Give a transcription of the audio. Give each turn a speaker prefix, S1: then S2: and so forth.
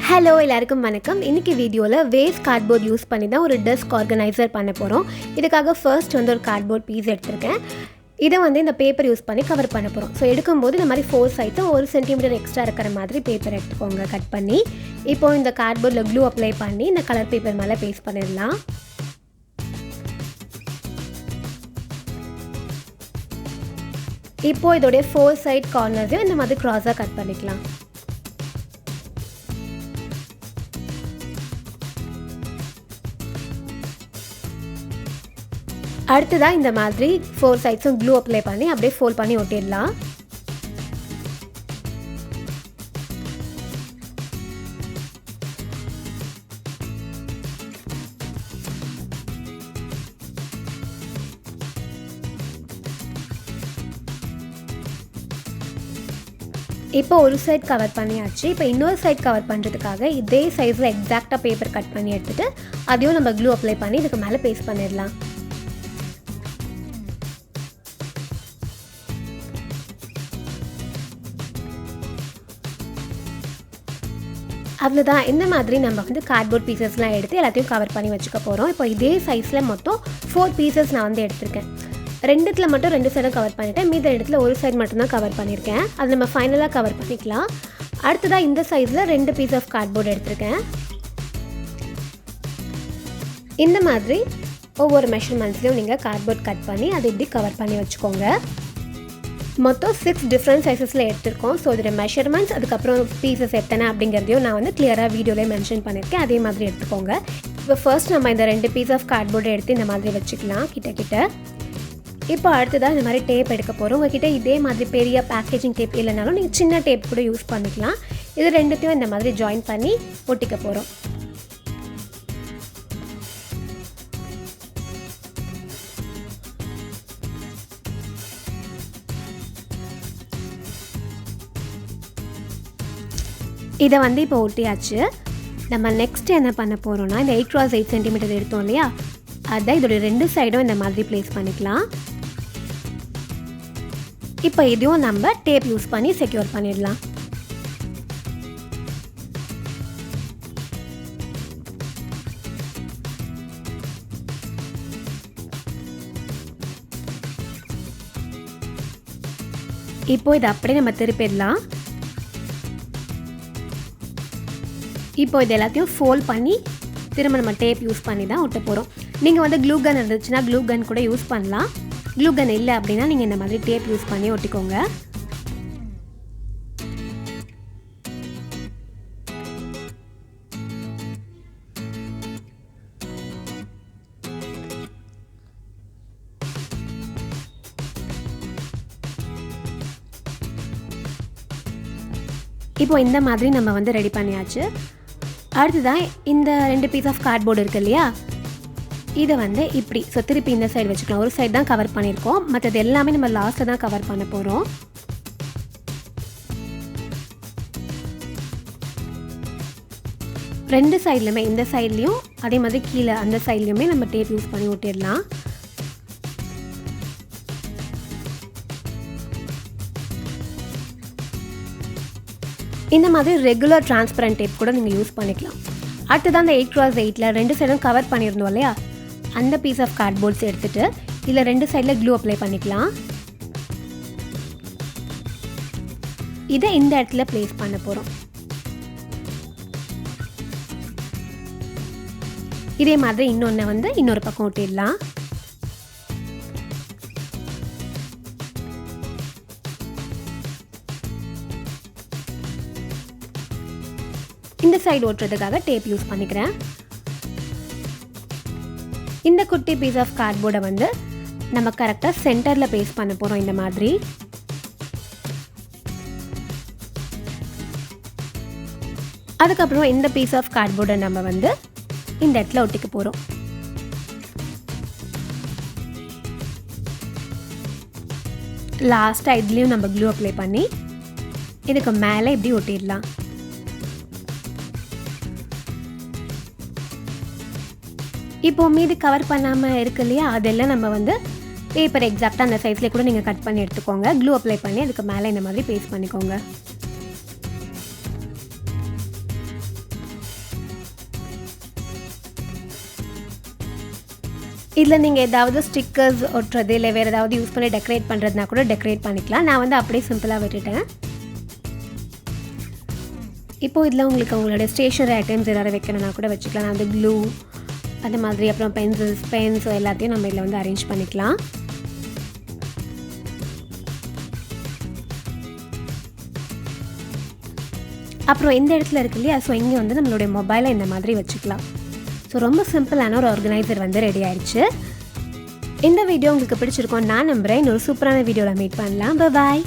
S1: Hello எல்லாருக்கும் வணக்கம். இன்றைக்கி வீடியோவில் வேஸ்ட் கார்ட்போர்ட் யூஸ் பண்ணி தான் ஒரு டெஸ்க் ஆர்கனைசர் பண்ண போகிறோம். இதுக்காக ஃபர்ஸ்ட் ஒரு கார்ட்போர்ட் பீஸ் எடுத்திருக்கேன். இதை இந்த பேப்பர் யூஸ் பண்ணி கவர் பண்ண போகிறோம். ஸோ எடுக்கும்போது இந்த மாதிரி 4 சைட்ஸும் 1 சென்டிமீட்டர் எக்ஸ்ட்ரா இருக்கிற மாதிரி பேப்பர் எடுத்துக்கோங்க கட் பண்ணி. இப்போது இந்த கார்ட்போர்டில் க்ளூ அப்ளை பண்ணி இந்த கலர் பேப்பர் மேலே பேஸ்ட் பண்ணிடலாம். இப்போது இதோடைய 4 சைட் கார்னர்ஸையும் இந்த மாதிரி க்ராஸாக கட் பண்ணிக்கலாம். அடுத்ததாக இந்த மாதிரி 4 சைட்ஸும் க்ளூ அப்ளை பண்ணி அப்படியே ஃபோல்ட் பண்ணி ஒட்டிடலாம். இப்போ ஒரு சைட் கவர் பண்ணியாச்சு. இப்போ இன்னொரு சைட் கவர் பண்ணுறதுக்காக இதே சைஸில் எக்ஸாக்டாக பேப்பர் கட் பண்ணி எடுத்துகிட்டு அதையும் நம்ம க்ளூ அப்ளை பண்ணி இதுக்கு மேலே பேஸ்ட் பண்ணிடலாம். அவ்வளோதான். இந்த மாதிரி நம்ம கார்ட்போர்ட் பீசஸ்லாம் எடுத்து எல்லாத்தையும் கவர் பண்ணி வச்சுக்க போகிறோம். இப்போ இதே சைஸில் மொத்தம் 4 பீசஸ் நான் எடுத்திருக்கேன். 2த்தில் மட்டும் 2 சைடும் கவர் பண்ணிவிட்டேன். மீத இடத்துல ஒரு சைடு மட்டும்தான் கவர் பண்ணியிருக்கேன். அது நம்ம ஃபைனலாக கவர் பண்ணிக்கலாம். அடுத்ததாக இந்த சைஸில் 2 பீஸ் ஆஃப் கார்ட்போர்ட் எடுத்திருக்கேன். இந்த மாதிரி ஒவ்வொரு மெஷர்மெண்ட்ஸ்லையும் நீங்கள் கார்ட்போர்ட் கட் பண்ணி அதை இப்படி கவர் பண்ணி வச்சுக்கோங்க. மொத்தம் 6 டிஃப்ரெண்ட் சைஸஸில் எடுத்திருக்கோம். ஸோ இதோட மெஷர்மெண்ட்ஸ் அதுக்கப்புறம் பீசஸ் எத்தனை அப்படிங்கிறதையும் நான் கிளியராக வீடியோவில் மென்ஷன் பண்ணியிருக்கேன். அதே மாதிரி எடுத்துக்கோங்க. இப்போ ஃபர்ஸ்ட் நம்ம இந்த 2 பீஸ் ஆஃப் கார்ட்போர்டை எடுத்து இந்த மாதிரி வச்சுக்கலாம் கிட்ட. இப்போ அடுத்ததாக இந்த மாதிரி டேப் எடுக்க போகிறோம். உங்கள்கிட்ட இதே மாதிரி பெரிய பேக்கேஜிங் டேப் இல்லைனாலும் நீங்கள் சின்ன டேப் கூட யூஸ் பண்ணிக்கலாம். இது ரெண்டுத்தையும் இந்த மாதிரி ஜாயின் பண்ணி ஒட்டிக்க போகிறோம். இதை இப்போ ஒட்டியாச்சு. நம்ம நெக்ஸ்ட் என்ன பண்ண போகிறோம்னா இந்த 8x8 சென்டிமீட்டர் எடுத்தோம் இல்லையா, அதை இதோடைய 2 சைடும் இந்த மாதிரி ப்ளேஸ் பண்ணிக்கலாம். இப்போ இதையும் நம்ம டேப் யூஸ் பண்ணி செக்யூர் பண்ணிடலாம். இப்போ இதை அப்படியே நம்ம திருப்பிடலாம். இப்போ இது எல்லாத்தையும் ஃபோல்ட் பண்ணி திரும்ப நம்ம டேப் யூஸ் பண்ணி தான் ஒட்ட போகிறோம். நீங்கள் க்ளூ கன் இருந்துச்சுன்னா க்ளூ கன் கூட யூஸ் பண்ணலாம். க்ளூ கன் இல்லை அப்படின்னா நீங்கள் இந்த மாதிரி டேப் யூஸ் பண்ணி ஒட்டிக்கோங்க. இப்போ இந்த மாதிரி நம்ம ரெடி பண்ணியாச்சு. அடுத்ததான் இந்த 2 பீஸ் ஆஃப் கார்ட்போர்டு இருக்குது இல்லையா, இதை இப்படி திருப்பி இந்த சைடு வச்சுக்கலாம். ஒரு சைடு தான் கவர் பண்ணியிருக்கோம், மற்றது எல்லாமே நம்ம லாஸ்ட்டில் தான் கவர் பண்ண போகிறோம். ரெண்டு சைட்லையுமே, இந்த சைட்லேயும் அதே மாதிரி கீழே அந்த சைட்லேயுமே நம்ம டேப் யூஸ் பண்ணி ஒட்டிடலாம். இந்த மாதிரி ரெகுலர் டிரான்ஸ்பரண்ட் டேப் கூட நீங்கள் யூஸ் பண்ணிக்கலாம். அடுத்ததான் அந்த 8x8ல் 2 சைடும் கவர் பண்ணியிருந்தோம் இல்லையா, அந்த பீஸ் ஆஃப் கார்ட்போர்ட்ஸ் எடுத்துகிட்டு இதில் 2 சைடில் க்ளூ அப்ளை பண்ணிக்கலாம். இதை இந்த இடத்துல ப்ளேஸ் பண்ண போகிறோம். இதே மாதிரி இன்னொன்று இன்னொரு பக்கம் ஒட்டிடலாம். இந்த சைடு ஓட்டுறதுக்காக டேப் யூஸ் பண்ணிக்கிறேன். இந்த குட்டி பீஸ் ஆஃப் கார்ட்போர்டை நம்ம கரெக்டாக சென்டரில் பேஸ்ட் பண்ண போகிறோம். இந்த மாதிரி அதுக்கப்புறம் இந்த பீஸ் ஆஃப் கார்ட்போர்டை நம்ம இந்த இடத்துல ஒட்டிக்க போகிறோம். லாஸ்ட்டாக இதுலேயும் நம்ம க்ளூ அப்ளை பண்ணி இதுக்கு மேலே இப்படி ஒட்டிடலாம். இப்போ மீது கவர் பண்ணாமல் இருக்கு இல்லையா, அதெல்லாம் நம்ம பேப்பர் எக்ஸாக்டாக அந்த சைஸ்லேயே கூட நீங்கள் கட் பண்ணி எடுத்துக்கோங்க. க்ளூ அப்ளை பண்ணி அதுக்கு மேலே இந்த மாதிரி பேஸ்ட் பண்ணிக்கோங்க. இதில் நீங்கள் ஏதாவது ஸ்டிக்கர்ஸ் ஒட்டுறது இல்லை வேறு ஏதாவது யூஸ் பண்ணி டெக்கரேட் பண்ணுறதுனா கூட டெக்கரேட் பண்ணிக்கலாம். நான் வந்து அப்படியே சிம்பிளாக விட்டுட்டேன். இப்போது இதில் உங்களுக்கு உங்களுடைய ஸ்டேஷனரி ஐட்டம்ஸ் ஏதாவது வைக்கணும்னா கூட வச்சுக்கலாம். நான் வந்து க்ளூ அந்த மாதிரி, அப்புறம் பென்ஸ் எல்லாத்தையும் நம்ம இதில் வந்து அரேஞ்ச் பண்ணிக்கலாம். அப்புறம் இந்த இடத்துல இருக்கு இல்லையா, ஸோ இங்கே வந்து நம்மளுடைய மொபைலை இந்த மாதிரி வச்சுக்கலாம். ஸோ ரொம்ப சிம்பிளான ஒரு ஆர்கனைசர் வந்து ரெடி ஆயிடுச்சு. இந்த வீடியோ உங்களுக்கு பிடிச்சிருக்கோம் நான் நம்புகிறேன். இன்னொரு சூப்பரான வீடியோவில் மீட் பண்ணலாம். பாய்.